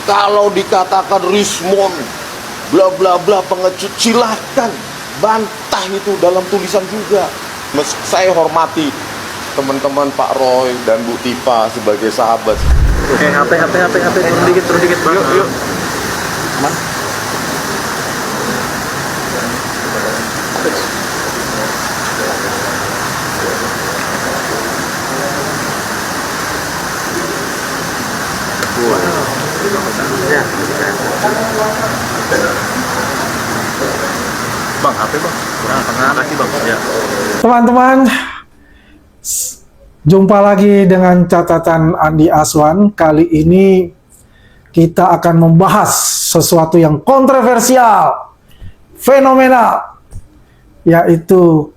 Kalau dikatakan Rismon bla bla bla pengecut, silahkan bantah itu dalam tulisan juga. Saya hormati teman-teman Pak Roy dan Bu Tipa sebagai sahabat. Oke, HP, turun dikit bang. Yuk. Aman. Ya. Bang, HP bang. Terima kasih bang. Ya. Teman-teman, jumpa lagi dengan catatan Andi Aswan. Kali ini kita akan membahas sesuatu yang kontroversial, fenomenal, yaitu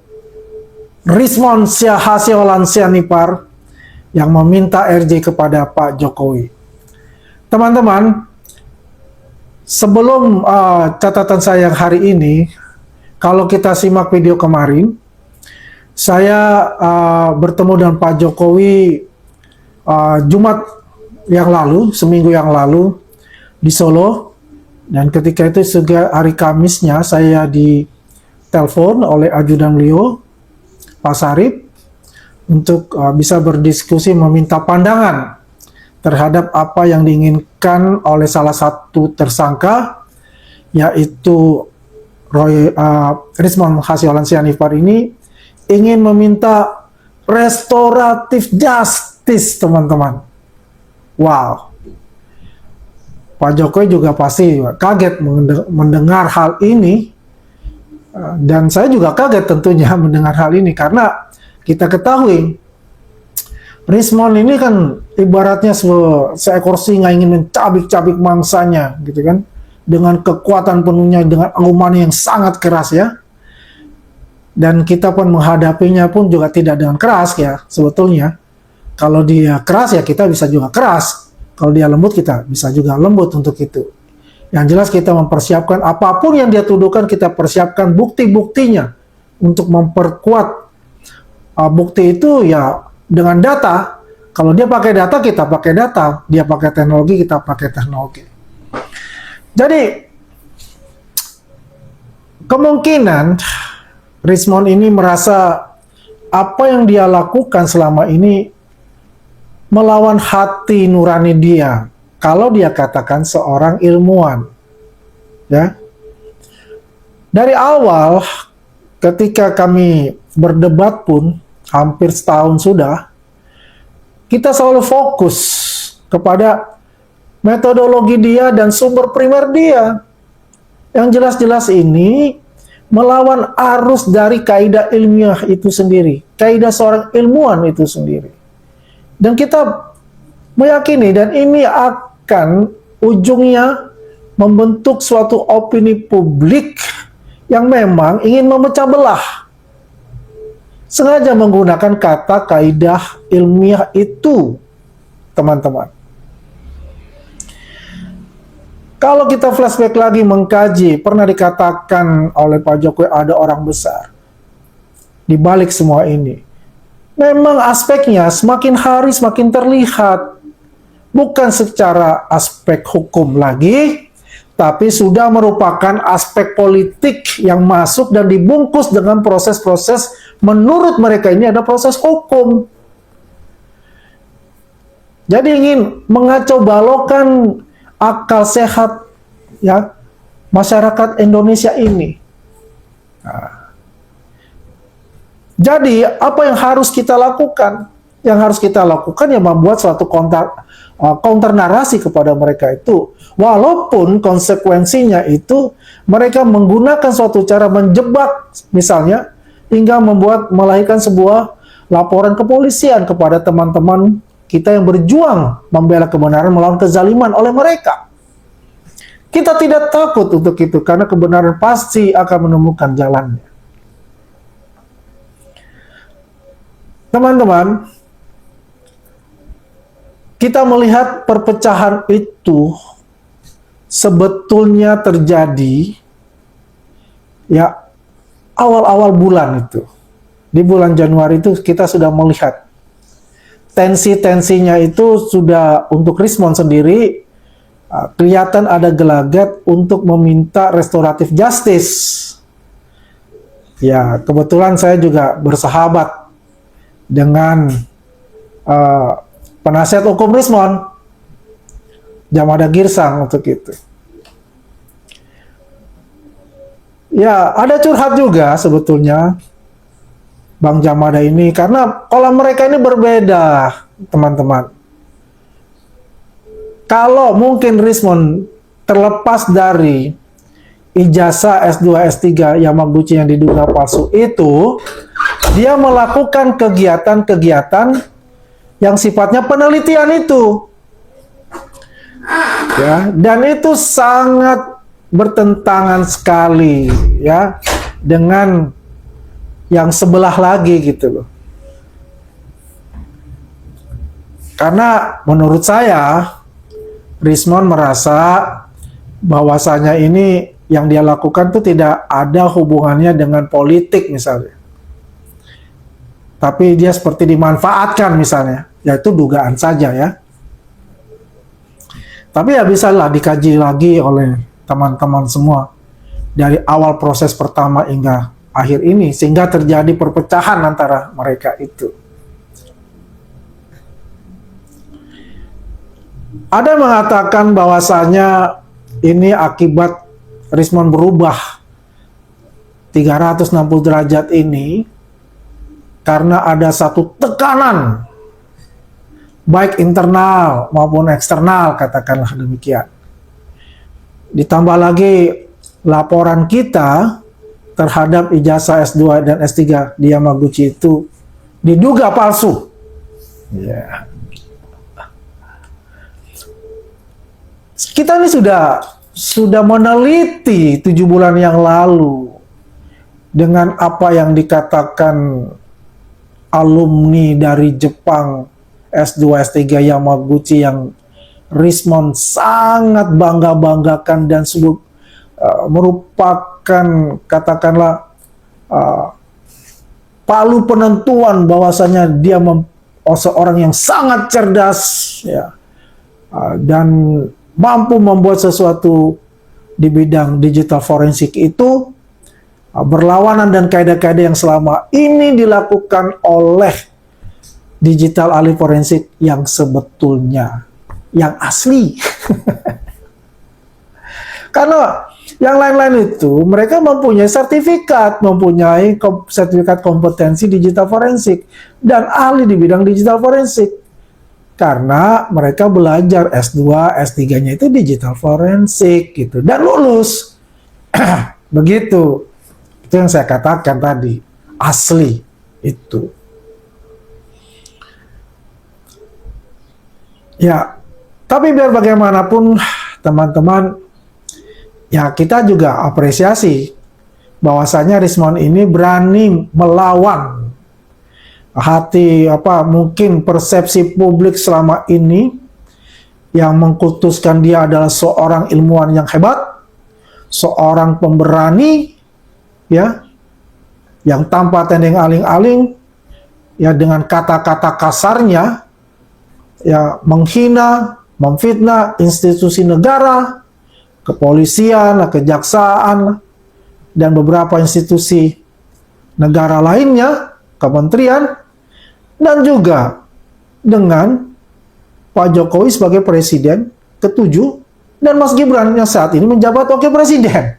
Rismon Hasiolan Sianipar yang meminta RJ kepada Pak Jokowi. Teman-teman, sebelum catatan saya yang hari ini, kalau kita simak video kemarin, saya bertemu dengan Pak Jokowi Jumat yang lalu, seminggu yang lalu di Solo, dan ketika itu juga hari Kamisnya saya ditelepon oleh ajudan beliau, Pak Sarip, untuk bisa berdiskusi meminta pandangan terhadap apa yang diinginkan oleh salah satu tersangka, yaitu Rismon Hasiolan Sianipar ini ingin meminta restoratif justice, teman-teman. Wow. Pak Jokowi juga pasti kaget mendengar hal ini, dan saya juga kaget tentunya mendengar hal ini, karena kita ketahui Rismon ini kan ibaratnya seekor singa ingin mencabik-cabik mangsanya, gitu kan, dengan kekuatan penuhnya, dengan argumen yang sangat keras ya. Dan kita pun menghadapinya pun juga tidak dengan keras ya, sebetulnya. Kalau dia keras ya kita bisa juga keras. Kalau dia lembut kita bisa juga lembut untuk itu. Yang jelas kita mempersiapkan apapun yang dia tuduhkan, kita persiapkan bukti-buktinya untuk memperkuat bukti itu ya dengan data. Kalau dia pakai data, kita pakai data. Dia pakai teknologi, kita pakai teknologi. Jadi kemungkinan Rismon ini merasa apa yang dia lakukan selama ini melawan hati nurani dia. Kalau dia katakan seorang ilmuwan, ya. Dari awal ketika kami berdebat pun hampir setahun sudah, kita selalu fokus kepada metodologi dia dan sumber primer dia. Yang jelas-jelas ini melawan arus dari kaidah ilmiah itu sendiri, kaidah seorang ilmuwan itu sendiri. Dan kita meyakini, dan ini akan ujungnya membentuk suatu opini publik yang memang ingin memecah belah. Sengaja menggunakan kata kaidah ilmiah itu, teman-teman. Kalau kita flashback lagi mengkaji, pernah dikatakan oleh Pak Jokowi ada orang besar di balik semua ini. Memang aspeknya semakin hari semakin terlihat. Bukan secara aspek hukum lagi, tapi sudah merupakan aspek politik yang masuk dan dibungkus dengan proses-proses menurut mereka ini ada proses hukum. Jadi ingin mengacau balokan akal sehat ya masyarakat Indonesia ini. Nah, jadi apa yang harus kita lakukan? Yang harus kita lakukan ya membuat suatu counter narasi kepada mereka itu, walaupun konsekuensinya itu mereka menggunakan suatu cara menjebak, misalnya hingga melahirkan sebuah laporan kepolisian kepada teman-teman kita yang berjuang membela kebenaran melawan kezaliman oleh mereka. Kita tidak takut untuk itu karena kebenaran pasti akan menemukan jalannya. Teman-teman, kita melihat perpecahan itu sebetulnya terjadi ya awal-awal bulan itu. Di bulan Januari itu kita sudah melihat tensi-tensinya itu sudah untuk Rismon sendiri kelihatan ada gelagat untuk meminta restoratif justice. Ya, kebetulan saya juga bersahabat dengan penasihat hukum Rismon, Jamada Girsang untuk itu. Ya, ada curhat juga sebetulnya Bang Jamada ini, karena kalau mereka ini berbeda, teman-teman. Kalau mungkin Rismon terlepas dari ijazah S2, S3 Yamaguchi yang diduga palsu itu, dia melakukan kegiatan-kegiatan yang sifatnya penelitian itu. Ya, dan itu sangat bertentangan sekali ya dengan yang sebelah lagi gitu loh. Karena menurut saya Rismon merasa bahwasanya ini yang dia lakukan itu tidak ada hubungannya dengan politik misalnya. Tapi dia seperti dimanfaatkan misalnya. Ya itu dugaan saja ya. Tapi ya bisalah dikaji lagi oleh teman-teman semua. Dari awal proses pertama hingga akhir ini. Sehingga terjadi perpecahan antara mereka itu. Ada yang mengatakan bahwasanya ini akibat Rismon berubah 360 derajat ini karena ada satu tekanan baik internal maupun eksternal, katakanlah demikian. Ditambah lagi laporan kita terhadap ijazah S2 dan S3 di Yamaguchi itu diduga palsu. Ya. Kita ini sudah meneliti 7 bulan yang lalu dengan apa yang dikatakan alumni dari Jepang S2, S3 Yamaguchi yang Rismon sangat bangga-banggakan dan merupakan katakanlah palu penentuan bahwasanya dia seorang yang sangat cerdas ya, dan mampu membuat sesuatu di bidang digital forensik itu berlawanan dan kaidah-kaidah yang selama ini dilakukan oleh digital ahli forensik yang sebetulnya, yang asli. Karena yang lain-lain itu mereka mempunyai sertifikat, sertifikat kompetensi digital forensik dan ahli di bidang digital forensik. Karena mereka belajar S2, S3-nya itu digital forensik gitu dan lulus. Begitu. Itu yang saya katakan tadi, asli itu. Ya, tapi biar bagaimanapun teman-teman, ya kita juga apresiasi bahwasanya Rismon ini berani melawan mungkin persepsi publik selama ini yang mengkultuskan dia adalah seorang ilmuwan yang hebat, seorang pemberani ya, yang tanpa tendeng aling-aling ya, dengan kata-kata kasarnya ya menghina, memfitnah institusi negara, kepolisian, kejaksaan dan beberapa institusi negara lainnya, kementerian, dan juga dengan Pak Jokowi sebagai presiden ke-7 dan Mas Gibran yang saat ini menjabat wakil presiden.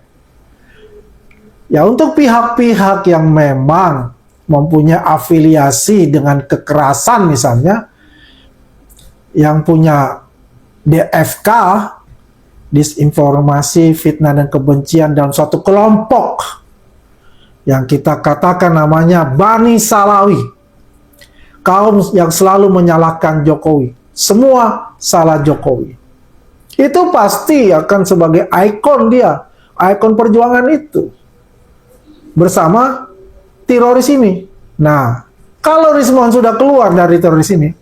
Ya, untuk pihak-pihak yang memang mempunyai afiliasi dengan kekerasan misalnya, yang punya DFK, disinformasi, fitnah dan kebencian dalam suatu kelompok yang kita katakan namanya Bani Salawi, kaum yang selalu menyalahkan Jokowi, semua salah Jokowi, itu pasti akan sebagai ikon dia, ikon perjuangan itu bersama teroris ini. Nah, kalau Rismon sudah keluar dari teroris ini,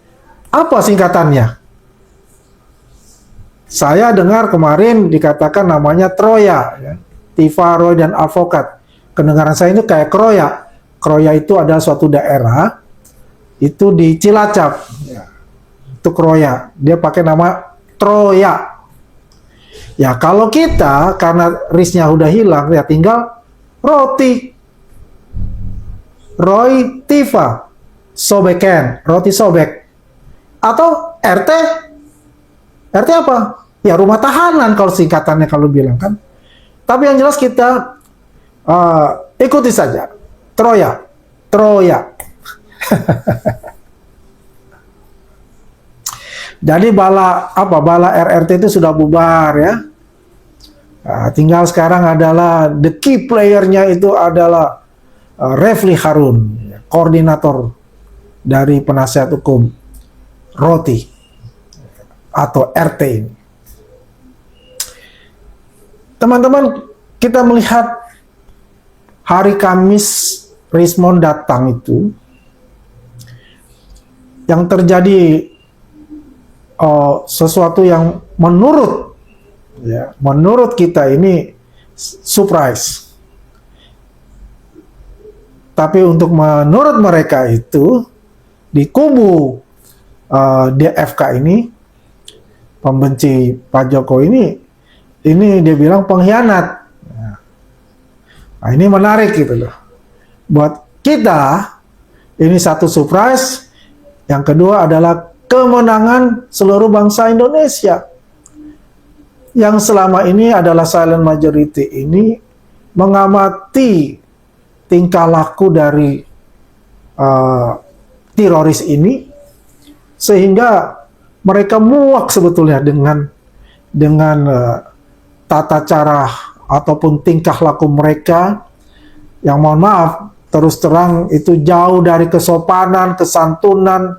apa singkatannya? Saya dengar kemarin dikatakan namanya Troya, ya. Tifa, Roy, dan Advokat. Kedengaran saya ini kayak Kroya. Kroya itu adalah suatu daerah, itu di Cilacap. Ya. Itu Kroya. Dia pakai nama Troya. Ya kalau kita karena risknya udah hilang, ya tinggal roti. Roy Tiva Sobeken, roti sobek. Atau RT. RT apa? Ya rumah tahanan kalau singkatannya kalau bilang kan. Tapi yang jelas kita ikuti saja. Troya. Jadi bala RRT itu sudah bubar ya. Nah, tinggal sekarang adalah the key playernya itu adalah Refli Harun, koordinator dari penasihat hukum Roti atau RT ini. Teman-teman, kita melihat hari Kamis Rismond datang itu, yang terjadi sesuatu yang menurut kita ini surprise. Tapi untuk menurut mereka itu di kubu DFK ini, pembenci Pak Jokowi ini dia bilang pengkhianat. Nah, ini menarik gitu loh. Buat kita ini satu surprise. Yang kedua adalah kemenangan seluruh bangsa Indonesia. Yang selama ini adalah silent majority ini mengamati tingkah laku dari teroris ini, sehingga mereka muak sebetulnya dengan tata cara ataupun tingkah laku mereka yang mohon maaf terus terang itu jauh dari kesopanan, kesantunan,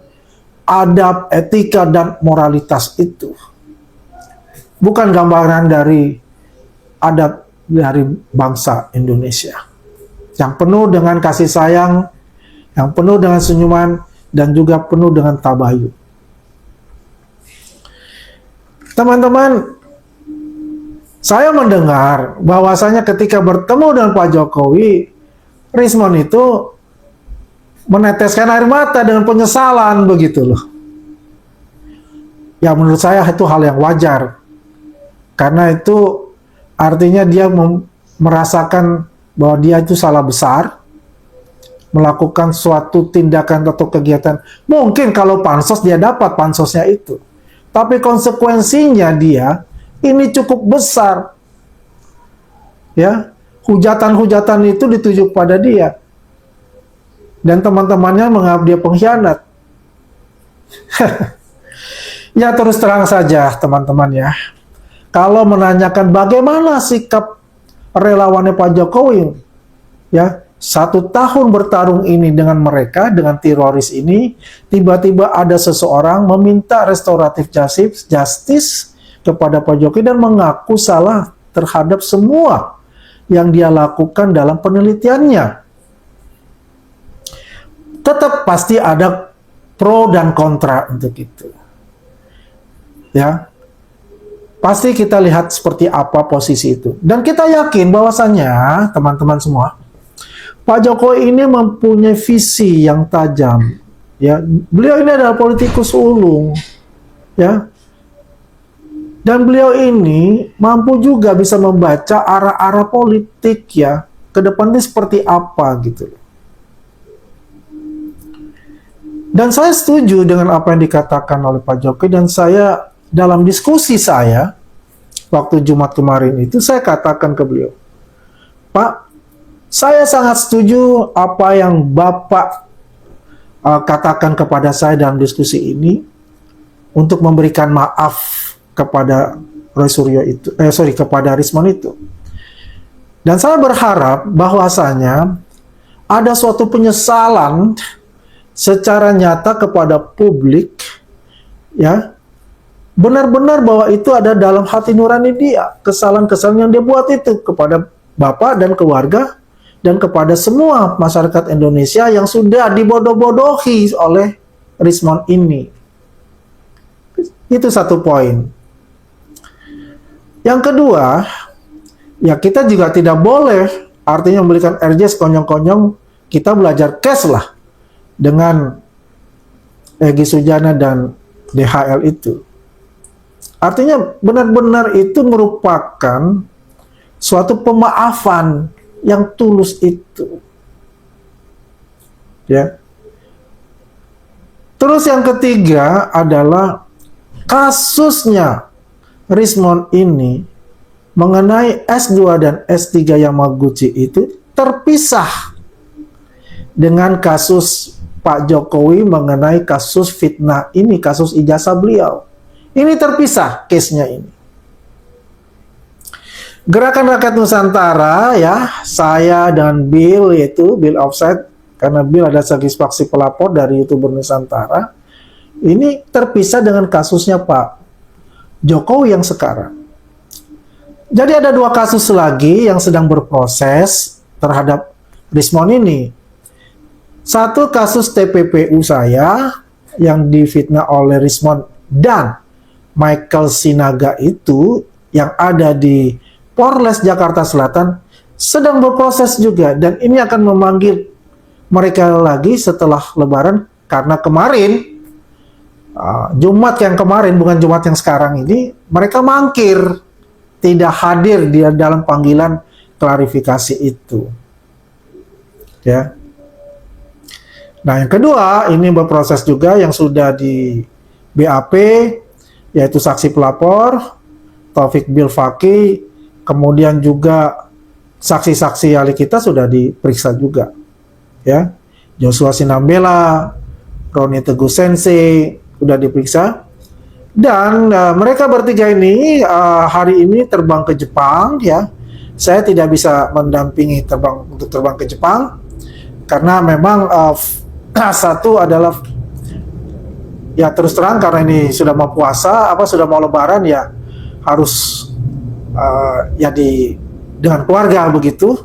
adab, etika dan moralitas itu. Bukan gambaran dari adab dari bangsa Indonesia yang penuh dengan kasih sayang, yang penuh dengan senyuman, dan juga penuh dengan tabayun. Teman-teman, saya mendengar bahwasanya ketika bertemu dengan Pak Jokowi, Rismond itu meneteskan air mata dengan penyesalan begitu loh. Ya menurut saya itu hal yang wajar. Karena itu artinya dia merasakan bahwa dia itu salah besar, melakukan suatu tindakan atau kegiatan. Mungkin kalau pansos dia dapat pansosnya itu. Tapi konsekuensinya dia ini cukup besar. Ya, hujatan-hujatan itu dituju pada dia. Dan teman-temannya menganggap dia pengkhianat. Ya terus terang saja teman-teman ya. Kalau menanyakan bagaimana sikap relawannya Pak Jokowi, ya 1 tahun bertarung ini dengan mereka, dengan teroris ini, tiba-tiba ada seseorang meminta restoratif justice kepada Pak Jokowi dan mengaku salah terhadap semua yang dia lakukan dalam penelitiannya. Tetap pasti ada pro dan kontra untuk itu. Ya. Pasti kita lihat seperti apa posisi itu. Dan kita yakin bahwasannya, teman-teman semua, Pak Jokowi ini mempunyai visi yang tajam. Ya, beliau ini adalah politikus ulung. Ya. Dan beliau ini mampu juga bisa membaca arah-arah politik ya, ke depannya seperti apa gitu. Dan saya setuju dengan apa yang dikatakan oleh Pak Jokowi, dan saya dalam diskusi saya waktu Jumat kemarin itu saya katakan ke beliau, Pak, saya sangat setuju apa yang Bapak katakan kepada saya dalam diskusi ini untuk memberikan maaf kepada kepada Rismond itu. Dan saya berharap bahwasanya ada suatu penyesalan secara nyata kepada publik, ya, benar-benar bahwa itu ada dalam hati nurani dia, kesalahan-kesalahan yang dia buat itu kepada Bapak dan keluarga dan kepada semua masyarakat Indonesia yang sudah dibodoh-bodohi oleh Rismond ini. Itu satu poin. Yang kedua, ya kita juga tidak boleh artinya memberikan RJ sekonyong-konyong, kita belajar cash lah dengan Egy Sujana dan DHL itu. Artinya benar-benar itu merupakan suatu pemaafan yang tulus itu. Ya. Terus yang ketiga adalah kasusnya Rismond ini mengenai S2 dan S3 Yamaguchi itu terpisah dengan kasus Pak Jokowi mengenai kasus fitnah ini, kasus ijazah beliau. Ini terpisah case-nya ini. Gerakan Rakyat Nusantara ya, saya dan Bill, yaitu Bill Offset, karena Bill ada saksi pelapor dari YouTuber Nusantara, ini terpisah dengan kasusnya Pak Jokowi yang sekarang. Jadi ada 2 kasus lagi yang sedang berproses terhadap Rismond ini. Satu kasus TPPU saya yang difitnah oleh Rismond dan Michael Sinaga itu yang ada di Polres Jakarta Selatan sedang berproses juga, dan ini akan memanggil mereka lagi setelah Lebaran karena kemarin Jumat yang kemarin, bukan Jumat yang sekarang ini, mereka mangkir, tidak hadir di dalam panggilan klarifikasi itu. Ya. Nah, yang kedua ini berproses juga yang sudah di BAP, yaitu saksi pelapor Taufik Bilfaki, kemudian juga saksi-saksi ahli kita sudah diperiksa juga. Ya. Joshua Sinambela, Roni Teguh Sensei sudah diperiksa. Dan mereka bertiga ini hari ini terbang ke Jepang ya. Saya tidak bisa mendampingi terbang ke Jepang karena memang satu adalah ya terus terang karena ini sudah mau puasa, sudah mau Lebaran ya harus ya dengan keluarga begitu.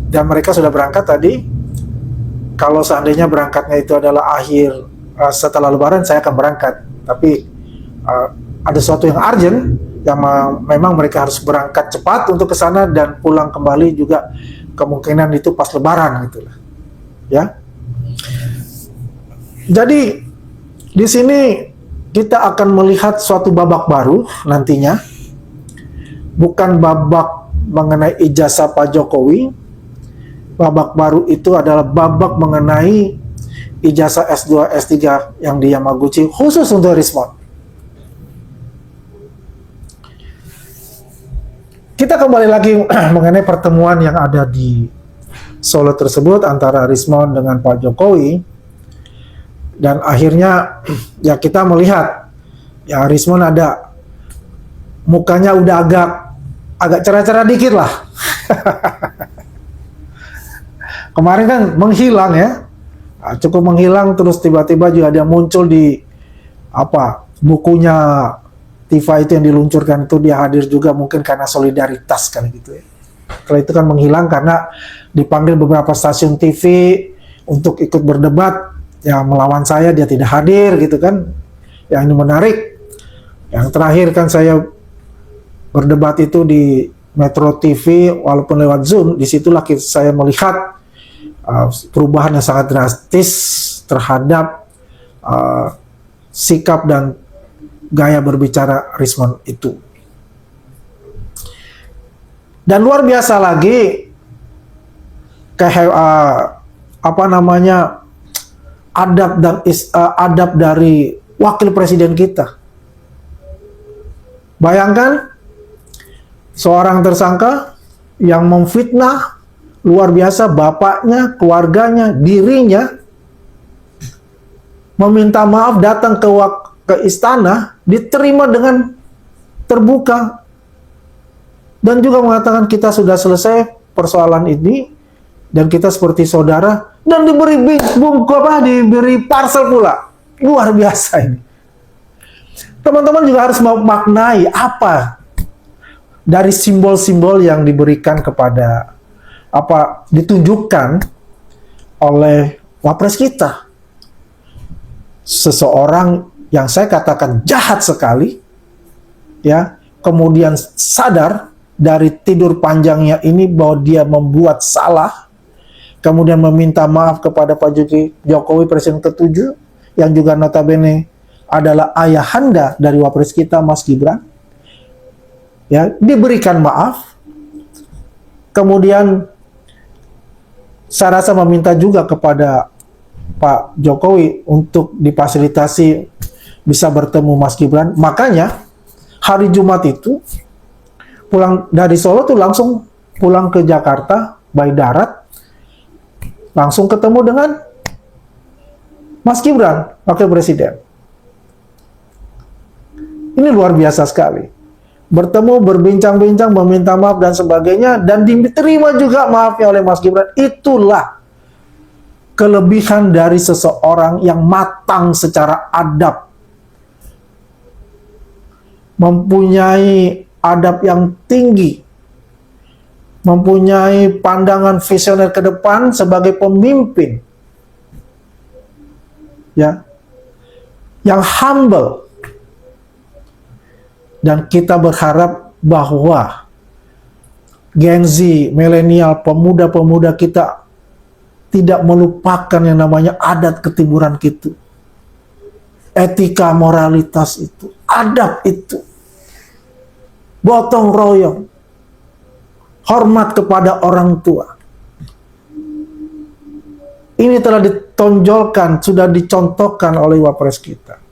Dan mereka sudah berangkat tadi. Kalau seandainya berangkatnya itu adalah setelah Lebaran, saya akan berangkat. Tapi ada sesuatu yang urgent yang memang mereka harus berangkat cepat untuk ke sana dan pulang kembali juga kemungkinan itu pas Lebaran gitulah. Ya. Jadi di sini kita akan melihat suatu babak baru nantinya. Bukan babak mengenai ijazah Pak Jokowi. Babak baru itu adalah babak mengenai ijazah S2, S3 yang di Yamaguchi khusus untuk Rismond. Kita kembali lagi mengenai pertemuan yang ada di Solo tersebut antara Rismond dengan Pak Jokowi. Dan akhirnya ya kita melihat ya Rismond ada mukanya udah agak cerah-cerah dikit lah. Kemarin kan menghilang ya, cukup menghilang, terus tiba-tiba juga dia muncul di bukunya Tifa itu yang diluncurkan itu, dia hadir juga mungkin karena solidaritas kan gitu ya. Setelah itu kan menghilang karena dipanggil beberapa stasiun TV untuk ikut berdebat, ya melawan saya dia tidak hadir gitu kan. Yang ini menarik. Yang terakhir kan saya berdebat itu di Metro TV walaupun lewat Zoom, disitulah saya melihat perubahan yang sangat drastis terhadap sikap dan gaya berbicara Rismond itu. Dan luar biasa lagi adab dari wakil presiden kita. Bayangkan seorang tersangka yang memfitnah luar biasa bapaknya, keluarganya, dirinya, meminta maaf, datang ke istana, diterima dengan terbuka, dan juga mengatakan kita sudah selesai persoalan ini dan kita seperti saudara, dan diberi parcel pula. Luar biasa ini. Teman-teman juga harus memaknai apa dari simbol-simbol yang diberikan kepada ditunjukkan oleh wapres kita. Seseorang yang saya katakan jahat sekali, ya, kemudian sadar dari tidur panjangnya ini bahwa dia membuat salah, kemudian meminta maaf kepada Pak Jokowi Presiden ke-7 yang juga notabene adalah ayahanda dari Wapres kita Mas Gibran, ya, diberikan maaf. Kemudian saya rasa meminta juga kepada Pak Jokowi untuk difasilitasi bisa bertemu Mas Gibran. Makanya hari Jumat itu pulang dari Solo tuh langsung pulang ke Jakarta by darat, langsung ketemu dengan Mas Gibran, Wakil Presiden. Ini luar biasa sekali. Bertemu, berbincang-bincang, meminta maaf dan sebagainya, dan diterima juga maafnya oleh Mas Gibran. Itulah kelebihan dari seseorang yang matang secara adab, mempunyai adab yang tinggi, mempunyai pandangan visioner ke depan sebagai pemimpin, ya, yang humble. Dan kita berharap bahwa Gen Z, milenial, pemuda-pemuda kita tidak melupakan yang namanya adat ketimuran kita. Etika, moralitas itu, adab itu, gotong royong, hormat kepada orang tua. Ini telah ditonjolkan, sudah dicontohkan oleh Wapres kita.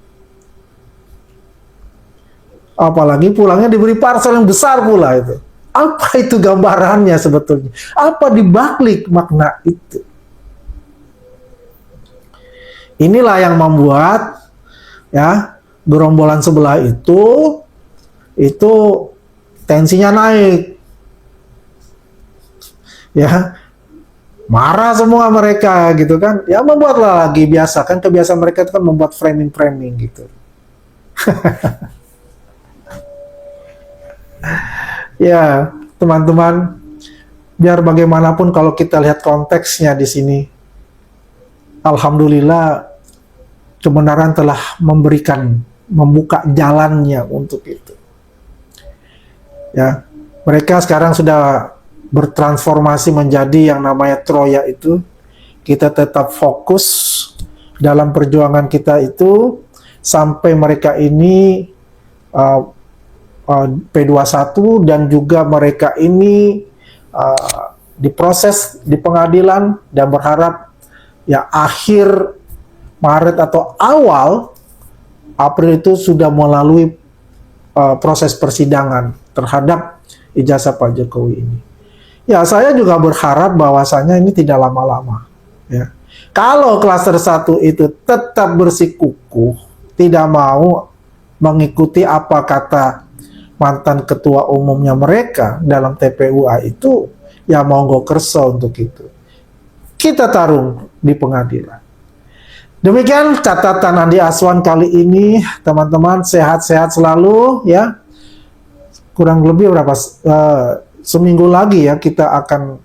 Apalagi pulangnya diberi parcel yang besar pula itu. Apa itu gambarannya sebetulnya? Apa dibalik makna itu? Inilah yang membuat, ya, gerombolan sebelah itu tensinya naik. Ya, marah semua mereka gitu kan. Ya, membuatlah lagi, biasa kan, kebiasaan mereka itu kan membuat framing-framing gitu. Ya, teman-teman, biar bagaimanapun kalau kita lihat konteksnya di sini, alhamdulillah kebenaran telah membuka jalannya untuk itu. Ya, mereka sekarang sudah bertransformasi menjadi yang namanya Troya itu. Kita tetap fokus dalam perjuangan kita itu sampai mereka ini P21 dan juga mereka ini diproses di pengadilan, dan berharap ya akhir Maret atau awal April itu sudah melalui proses persidangan terhadap ijazah Pak Jokowi ini. Ya, saya juga berharap bahwasanya ini tidak lama-lama. Ya. Kalau klaster 1 itu tetap bersikukuh, tidak mau mengikuti apa kata mantan ketua umumnya mereka dalam TPUA itu, ya monggo kerso untuk itu. Kita tarung di pengadilan. Demikian catatan Andi Aswan kali ini, teman-teman. Sehat-sehat selalu ya. Kurang lebih berapa seminggu lagi ya kita akan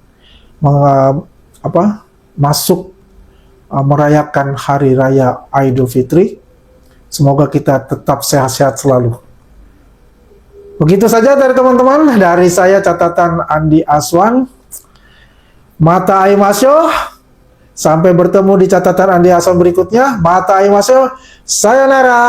masuk merayakan hari raya Idul Fitri. Semoga kita tetap sehat-sehat selalu. Begitu saja dari teman-teman, dari saya catatan Andi Aswan. Mata Aimasyo, sampai bertemu di catatan Andi Aswan berikutnya. Mata Aimasyo, sayonara.